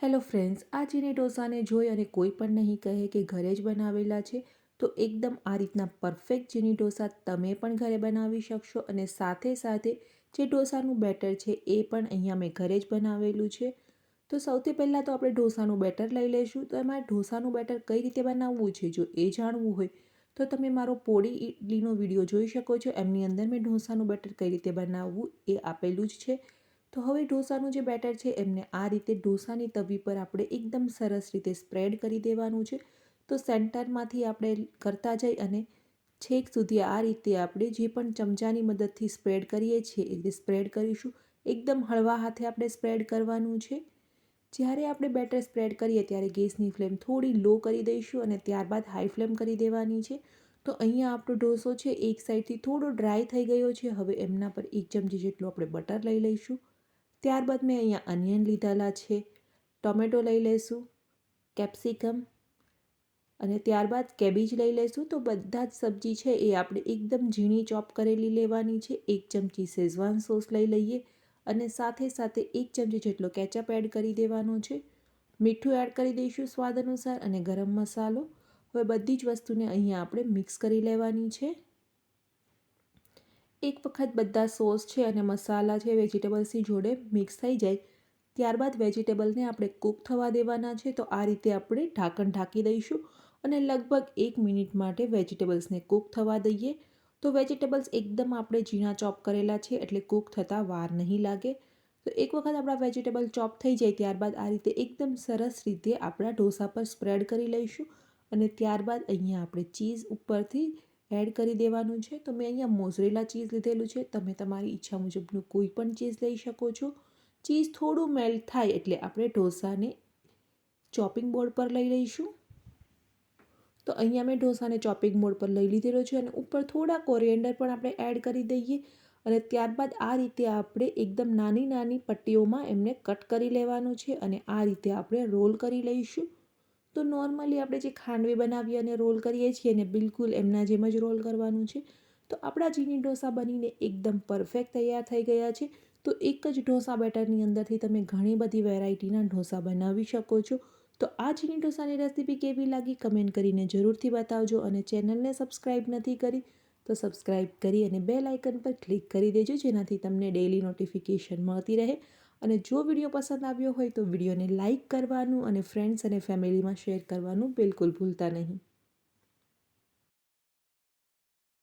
Hello friends, આ ચીની ઢોસાને જોઈ અને કોઈ પણ નહીં કહે કે ઘરે જ બનાવેલા છે. તો એકદમ આ રીતના પરફેક્ટ ચીની ઢોસા તમે પણ ઘરે બનાવી શકશો અને સાથે સાથે જે ઢોસાનું બેટર છે એ પણ અહીંયા મેં ઘરે જ બનાવેલું છે. તો સૌથી પહેલાં તો આપણે ઢોસાનું બેટર લઈ લઈશું. તો એમાં ઢોસાનું બેટર કઈ રીતે બનાવવું છે જો એ જાણવું હોય તો તમે મારો પોળી ઇડલીનો વિડીયો જોઈ શકો છો. એમની અંદર મેં ઢોસાનું બેટર કઈ રીતે બનાવવું એ આપેલું જ છે. તો હવે ઢોસાનું જે બેટર છે એમને આ રીતે ઢોસાની તવી પર આપણે એકદમ સરસ રીતે સ્પ્રેડ કરી દેવાનું છે. તો સેન્ટરમાંથી આપણે કરતા જઈ અને છેક સુધી આ રીતે આપણે જે પણ ચમચાની મદદથી સ્પ્રેડ કરીએ છીએ એ રીતે સ્પ્રેડ કરીશું. એકદમ હળવા હાથે આપણે સ્પ્રેડ કરવાનું છે. જ્યારે આપણે બેટર સ્પ્રેડ કરીએ ત્યારે ગેસની ફ્લેમ થોડી લો કરી દઈશું અને ત્યારબાદ હાઈ ફ્લેમ કરી દેવાની છે. તો અહીંયા આપણો ઢોસો છે એક સાઈડથી થોડો ડ્રાય થઈ ગયો છે. હવે એમના પર 1 ચમચી જેટલું આપણે બટર લઈ લઈશું. ત્યારબાદ મેં અહીંયા અનિયન લીધેલા છે, ટોમેટો લઈ લઈશું, કેપ્સિકમ અને ત્યારબાદ કેબેજ લઈ લઈશું. તો બધા જ સબ્જી છે એ આપણે એકદમ ઝીણી ચોપ કરેલી લેવાની છે. 1 ચમચી શેઝવાન સોસ લઈ લઈએ અને સાથે સાથે 1 ચમચી જેટલો કેચઅપ એડ કરી દેવાનો છે. મીઠું એડ કરી દઈશું સ્વાદ અનુસાર અને ગરમ મસાલો. હવે બધી જ વસ્તુને અહીંયા આપણે મિક્સ કરી લેવાની છે. એક વખત બધા સોસ છે અને મસાલા છે વેજીટેબલ્સની જોડે મિક્સ થઈ જાય ત્યારબાદ વેજીટેબલને આપણે કૂક થવા દેવાના છે. તો આ રીતે આપણે ઢાંકણ ઢાંકી દઈશું અને લગભગ 1 મિનિટ માટે વેજીટેબલ્સને કૂક થવા દઈએ. તો વેજીટેબલ્સ એકદમ આપણે ઝીણા ચોપ કરેલા છે એટલે કૂક થતાં વાર નહીં લાગે. તો એક વખત આપણા વેજીટેબલ ચોપ થઈ જાય ત્યારબાદ આ રીતે એકદમ સરસ રીતે આપણા ઢોસા પર સ્પ્રેડ કરી લઈશું અને ત્યારબાદ અહીંયા આપણે ચીઝ ઉપરથી એડ કરી દેવાનું છે. તો મેં અહીંયા મોઝરેલા ચીઝ લીધેલું છે. તમે તમારી ઈચ્છા મુજબનું કોઈ પણ ચીઝ લઈ શકો છો. ચીઝ થોડું મેલ્ટ થાય એટલે આપણે ઢોસાને ચોપિંગ બોર્ડ પર લઈ લઈશું. તો અહીંયા મેં ઢોસાને ચોપિંગ બોર્ડ પર લઈ લીધેલો છે અને ઉપર થોડા કોરિએન્ડર પણ આપણે એડ કરી દઈએ અને ત્યારબાદ આ રીતે આપણે એકદમ નાની નાની પટ્ટીઓમાં એમને કટ કરી લેવાનું છે અને આ રીતે આપણે રોલ કરી લઈશું. તો નોર્મલી આપણે જે ખાંડવી બનાવીએ અને રોલ કરીએ છીએ ને બિલકુલ એમના જેમ જ રોલ કરવાનું છે. તો આપણા ચીની ઢોસા બનીને એકદમ પરફેક્ટ તૈયાર થઈ ગયા છે. તો એક જ ઢોસા બેટરની અંદરથી તમે ઘણી બધી વેરાયટીના ઢોસા બનાવી શકો છો. તો આ ચીની ઢોસાની રેસીપી કેવી લાગી કમેન્ટ કરીને જરૂરથી બતાવજો અને ચેનલને સબસ્ક્રાઈબ નથી કરી તો સબસ્ક્રાઈબ કરી અને બેલ આઇકન પર ક્લિક કરી દેજો જેનાથી તમને ડેઈલી નોટિફિકેશન મળતી રહે. અને જો વિડીયો પસંદ આવ્યો હોય તો વિડીયોને લાઇક કરવાનું અને ફ્રેન્ડ્સ અને ફેમિલીમાં શેર કરવાનું બિલકુલ ભૂલતા નહીં.